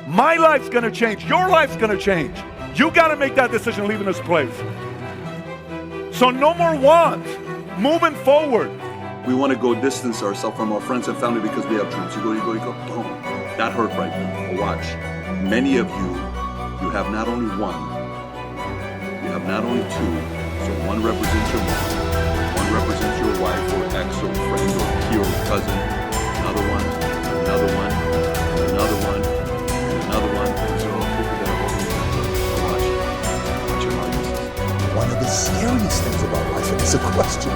My life's gonna change. Your life's gonna change. You gotta make that decision leaving this place. So no more want. Moving forward. We want to go distance ourselves from our friends and family because we have dreams. You go, boom. That hurt right there. But watch. Many of you, you have not only one, you have not only two. So one represents your mom, one represents your wife or ex or friend or peer or cousin, another one, another one, and another one, and another one. These are all people that are holding you back. Watch. Watch your heart. One of the scariest things about life is a question.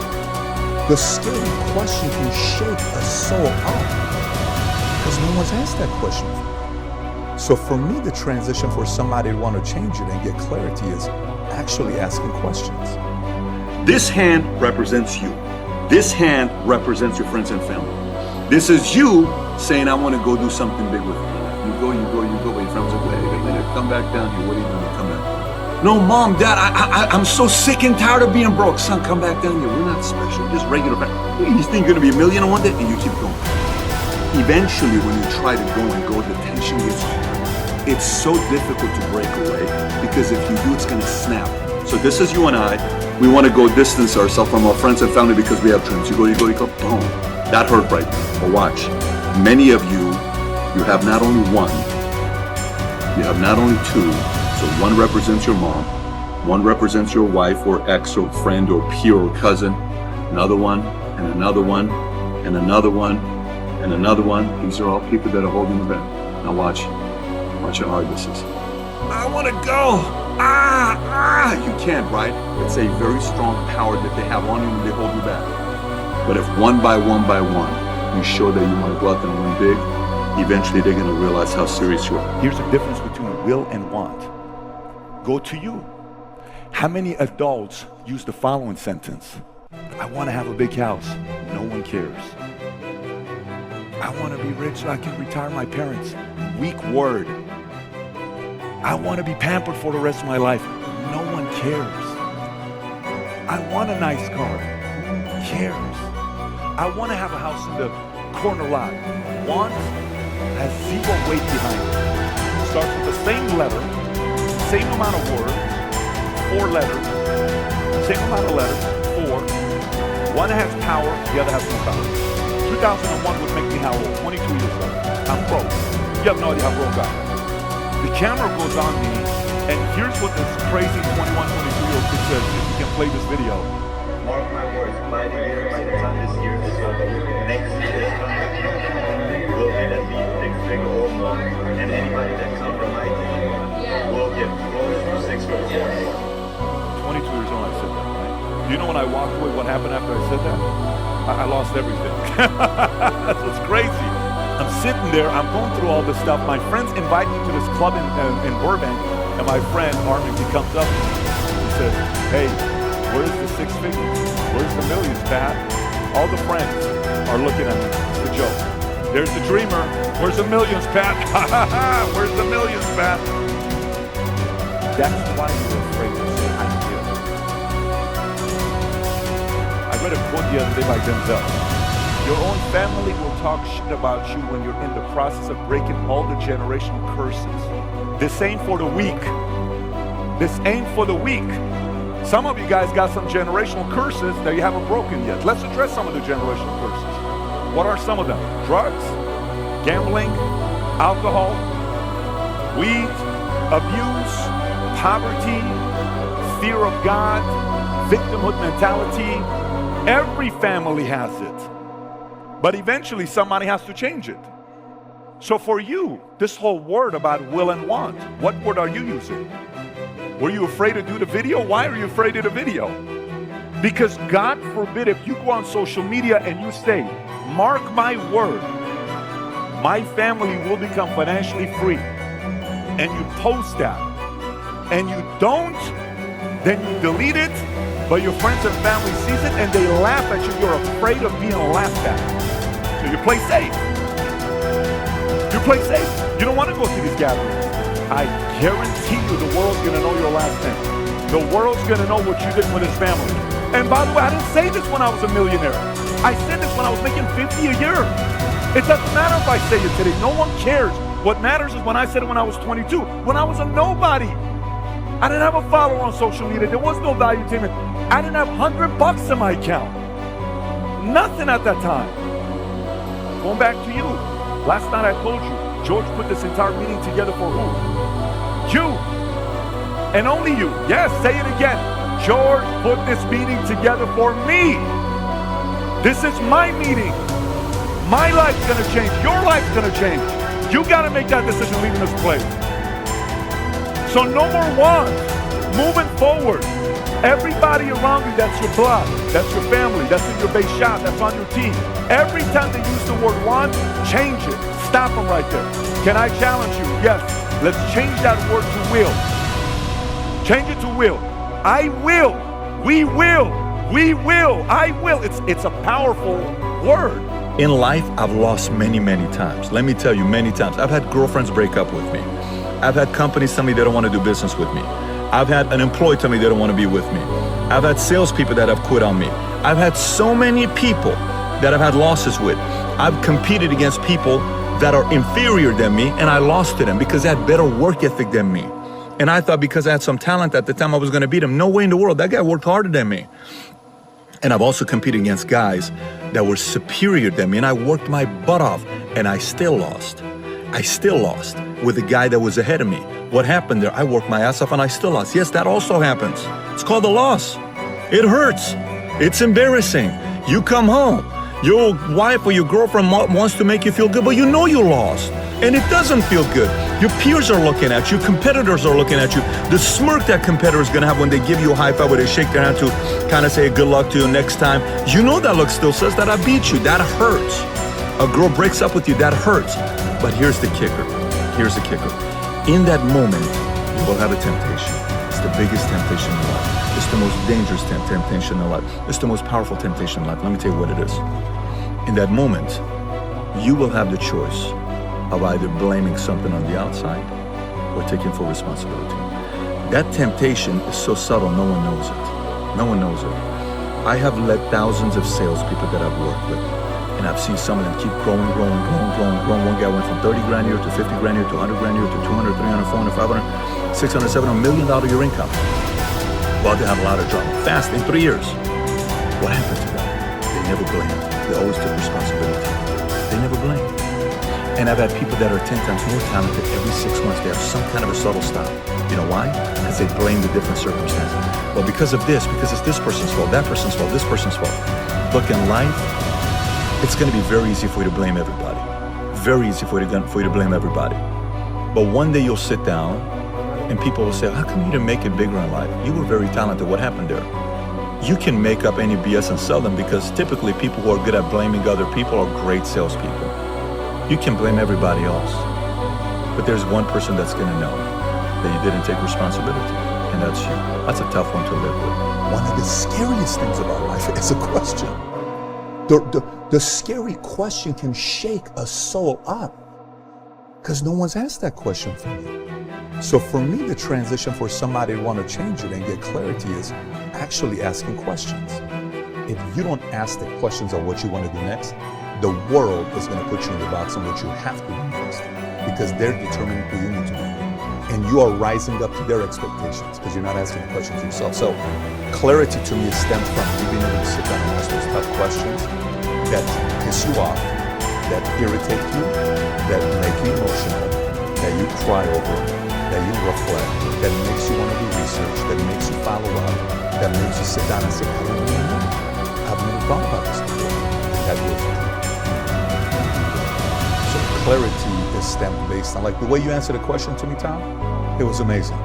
The scary question can shake a soul up because no one's asked that question. So for me, the transition for somebody to want to change it and get clarity is actually asking questions. This hand represents you. This hand represents your friends and family. This is you saying, I want to go do something big with you. You go, but your friends are like, come back down here. What are you doing? Come back. No, Mom, Dad, I'm so sick and tired of being broke. Son, come back down here. We're not special, just regular. You think you're going to be a millionaire one day? And you keep going. Eventually, when you try to go, the tension gets hard. It's so difficult to break away because if you do, it's going to snap. So this is you and I. We want to go distance ourselves from our friends and family because we have dreams. You go, boom. That hurt right there. But watch. Many of you, you have not only one, you have not only two. So one represents your mom, one represents your wife or ex or friend or peer or cousin, another one, and another one, and another one, and another one. These are all people that are holding you back. Now watch how hard this is. I want to go. You can't, right? It's a very strong power that they have on you when they hold you back. But if one by one, you show that you want to go out there and win big, eventually they're going to realize how serious you are. Here's the difference between will and want. Go to you. How many adults use the following sentence? I want to have a big house. No one cares. I want to be rich so I can retire my parents. Weak word. I want to be pampered for the rest of my life. No one cares. I want a nice car. Who cares? I want to have a house in the corner lot. Want has zero weight behind it. Starts with the same letter, same amount of words, 4 letters, same amount of letters, 4. One has power, the other has no power. 2001 would make me how old? 22 years old. I'm broke. You have no idea how broke I am. The camera goes on me, and here's what this crazy 21, 22-year-old kid says, if you can play this video. Mark my words, by the time this year is over, next year is coming, we'll get at least 6 figure or more, and anybody that comes from my team will get close to 6 figures or more. 22 years old, I said that, right? Do you know when I walked away, what happened after I said that? I lost everything. That's what's crazy. I'm sitting there, I'm going through all this stuff. My friends invite me to this club in Burbank, and my friend Armin, he comes up to me. He says, hey, where's the 6 figures? Where's the millions, Pat? All the friends are looking at me. It's a joke. There's the dreamer. Where's the millions, Pat? Where's the millions, Pat? That's why you're afraid to say, I'm here. I read a quote the other day by Denzel. Your own family will talk shit about you when you're in the process of breaking all the generational curses. This ain't for the weak. This ain't for the weak. Some of you guys got some generational curses that you haven't broken yet. Let's address some of the generational curses. What are some of them? Drugs, gambling, alcohol, weed, abuse, poverty, fear of God, victimhood mentality. Every family has it. But eventually somebody has to change it. So for you, this whole word about will and want, what word are you using? Were you afraid to do the video? Why are you afraid of the video? Because God forbid if you go on social media and you say, mark my word, my family will become financially free, and you post that, and you don't, then you delete it, but your friends and family sees it and they laugh at you. You're afraid of being laughed at. So you play safe. You play safe. You don't want to go to these gatherings. I guarantee you the world's going to know your last name. The world's going to know what you did with his family. And by the way, I didn't say this when I was a millionaire. I said this when I was making $50 a year. It doesn't matter if I say it today. No one cares. What matters is when I said it when I was 22, when I was a nobody. I didn't have a follower on social media. There was no value to me. I didn't have $100 in my account. Nothing at that time. Going back to you. Last night I told you, George put this entire meeting together for who? You. And only you. Yes, say it again. George put this meeting together for me. This is my meeting. My life's gonna change. Your life's gonna change. You gotta make that decision leaving this place. So number one, moving forward, everybody around you that's your blood, that's your family, that's in your base shop, that's on your team, every time they use the word want, change it. Stop them right there. Can I challenge you? Yes. Let's change that word to will. Change it to will. I will. We will. We will. I will. It's a powerful word. In life, I've lost many times. Let me tell you, many times. I've had girlfriends break up with me. I've had companies tell me they don't want to do business with me. I've had an employee tell me they don't want to be with me. I've had salespeople that have quit on me. I've had so many people that I've had losses with. I've competed against people that are inferior than me, and I lost to them because they had better work ethic than me. And I thought because I had some talent at the time I was going to beat them. No way in the world. That guy worked harder than me. And I've also competed against guys that were superior than me, and I worked my butt off, and I still lost. I still lost with the guy that was ahead of me. What happened there? I worked my ass off and I still lost. Yes, that also happens. It's called a loss. It hurts. It's embarrassing. You come home. Your wife or your girlfriend wants to make you feel good, but you know you lost. And it doesn't feel good. Your peers are looking at you. Competitors are looking at you. The smirk that competitors going to have when they give you a high five, where they shake their hand to kind of say good luck to you next time. You know that look still says that I beat you. That hurts. A girl breaks up with you. That hurts. But here's the kicker. Here's the kicker. In that moment, you will have a temptation. It's the biggest temptation in life. It's the most dangerous temptation in life. It's the most powerful temptation in life. Let me tell you what it is. In that moment, you will have the choice of either blaming something on the outside or taking full responsibility. That temptation is so subtle, no one knows it. No one knows it. I have led thousands of salespeople that I've worked with, and I've seen some of them keep growing. One guy went from 30 grand a year to 50 grand a year to 100 grand a year to 200, 300, 400, 500, 600, 700, $1 million a year income. Well, they had a lot of drama. Fast, in 3 years. What happened to them? They never blamed. They always took responsibility. They never blamed. And I've had people that are 10 times more talented. Every 6 months, they have some kind of a subtle stop. You know why? Because they blame the different circumstances. Well, because of this, because it's this person's fault, that person's fault, this person's fault. Look, in life, it's going to be very easy for you to blame everybody. Very easy for you to blame everybody. But one day you'll sit down and people will say, how come you didn't make it bigger in life? You were very talented. What happened there? You can make up any BS and sell them, because typically people who are good at blaming other people are great salespeople. You can blame everybody else, but there's one person that's going to know that you didn't take responsibility, and that's you. That's a tough one to live with. One of the scariest things about life is a question. The scary question can shake a soul up because no one's asked that question for you. So for me, the transition for somebody to want to change it and get clarity is actually asking questions. If you don't ask the questions of what you want to do next, the world is going to put you in the box on what you have to do next, because they're determining who you need to be. And you are rising up to their expectations because you're not asking the questions yourself. So clarity to me stems from you being able to sit down and ask those tough questions that piss you off, that irritate you, that make you emotional, that you cry over, that you reflect, that makes you want to do research, that makes you follow up, that makes you sit down and say, I don't really know. I've never thought about this before. And that will. So clarity is stemmed based on, like the way you answered the question to me, Tom, it was amazing.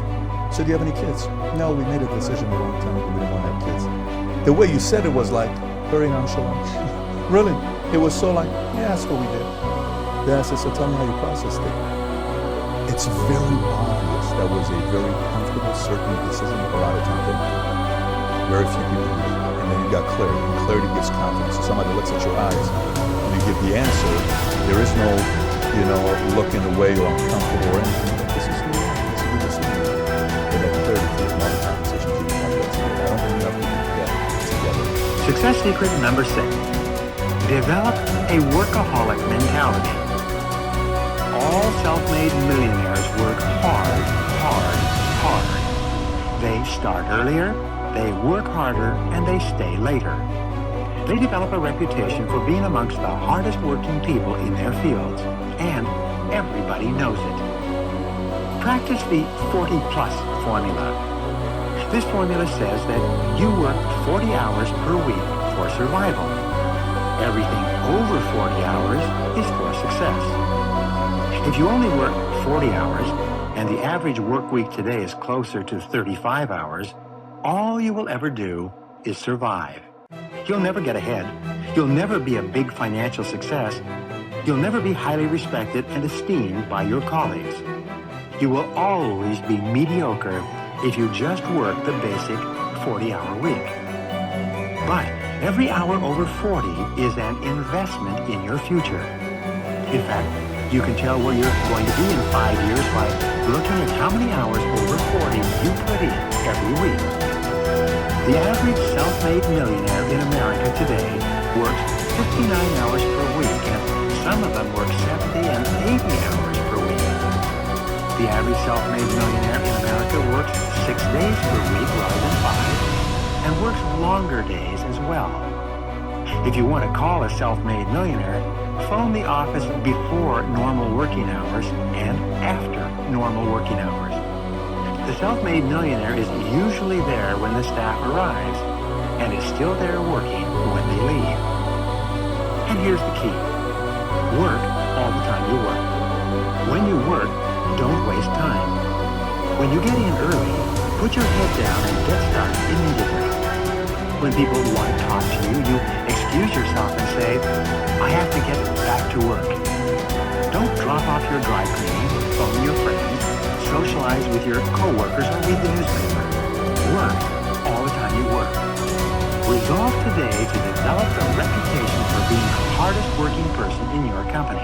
So do you have any kids? No, we made a decision a long time ago, we didn't want to have kids. The way you said it was like very nonchalant. Really, it was so like, yeah, that's what we did. Then I said, so tell me how you processed it. It's very obvious that was a very comfortable, certain decision with a lot of time. Very few people do. And then you got clarity, and clarity gives confidence. So somebody looks at your eyes, and you give the answer. There is no, looking away or uncomfortable or anything. This is who you are. This is who this is. And that clarity takes more time decisions you can have together. I don't think you have to do that together. Success secret number 6. Develop a workaholic mentality. All All self-made millionaires work hard, hard, hard. They start earlier, they work harder, and they stay later. They develop a reputation for being amongst the hardest working people in their fields, and everybody knows it. Practice the 40-plus formula. This formula says that you work 40 hours per week for survival. Everything over 40 hours is for success. If you only work 40 hours, and the average work week today is closer to 35 hours, all you will ever do is survive. You'll never get ahead. You'll never be a big financial success. You'll never be highly respected and esteemed by your colleagues. You will always be mediocre if you just work the basic 40-hour week. But every hour over 40 is an investment in your future. In fact, you can tell where you're going to be in 5 years by looking at how many hours over 40 you put in every week. The average self-made millionaire in America today works 59 hours per week, and some of them work 70 and 80 hours per week. The average self-made millionaire in America works 6 days per week rather than 5, and works longer days as well. If you want to call a self-made millionaire, phone the office before normal working hours and after normal working hours. The self-made millionaire is usually there when the staff arrives and is still there working when they leave. And here's the key. Work all the time you work. When you work, don't waste time. When you get in early, put your head down and get started immediately. When people want to talk to you, you excuse yourself and say, I have to get back to work. Don't drop off your dry cleaning, phone your friends, socialize with your coworkers, or read the newspaper. Work all the time you work. Resolve today to develop a reputation for being the hardest working person in your company.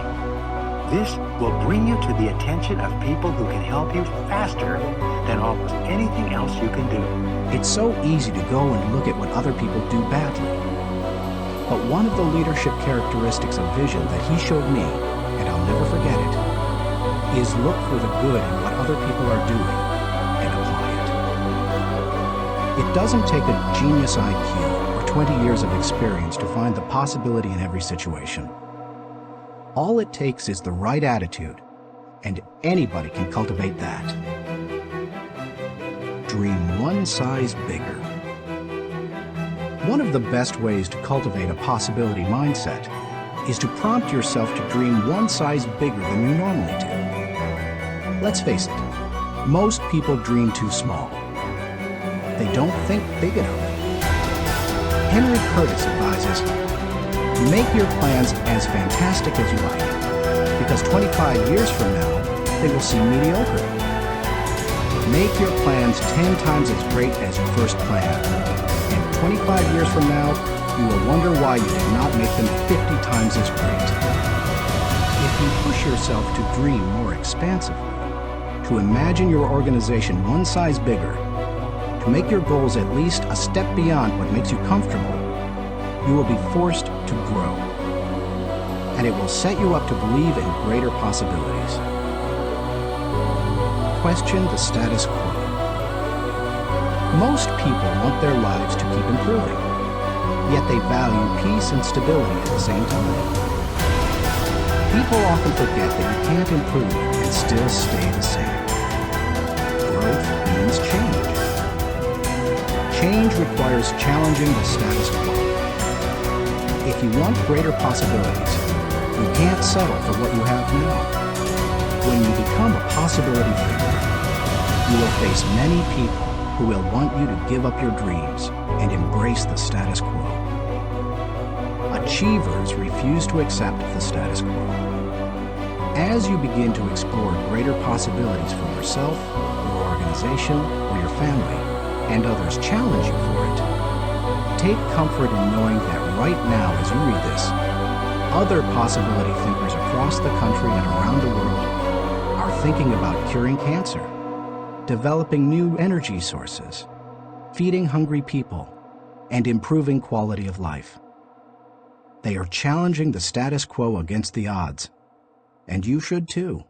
This will bring you to the attention of people who can help you faster than almost anything else you can do. It's so easy to go and look at what other people do badly. But one of the leadership characteristics of vision that he showed me, and I'll never forget it, is look for the good in what other people are doing and apply it. It doesn't take a genius IQ or 20 years of experience to find the possibility in every situation. All it takes is the right attitude, and anybody can cultivate that. Dream one size bigger. One of the best ways to cultivate a possibility mindset is to prompt yourself to dream one size bigger than you normally do. Let's face it, most people dream too small. They don't think big enough. Henry Curtis advises, make your plans as fantastic as you like, because 25 years from now, they will seem mediocre. Make your plans 10 times as great as you first planned, and 25 years from now, you will wonder why you did not make them 50 times as great. If you push yourself to dream more expansively, to imagine your organization one size bigger, to make your goals at least a step beyond what makes you comfortable, you will be forced to grow. And it will set you up to believe in greater possibilities. Question the status quo. Most people want their lives to keep improving, yet they value peace and stability at the same time. People often forget that you can't improve and still stay the same. Growth means change. Change requires challenging the status quo. If you want greater possibilities, you can't settle for what you have now. When you become a possibility thinker, you will face many people who will want you to give up your dreams and embrace the status quo. Achievers refuse to accept the status quo. As you begin to explore greater possibilities for yourself, your organization, or your family, and others challenge you for it, take comfort in knowing that right now as you read this, other possibility thinkers across the country and around the world are thinking about curing cancer, developing new energy sources, feeding hungry people, and improving quality of life. They are challenging the status quo against the odds, and you should too.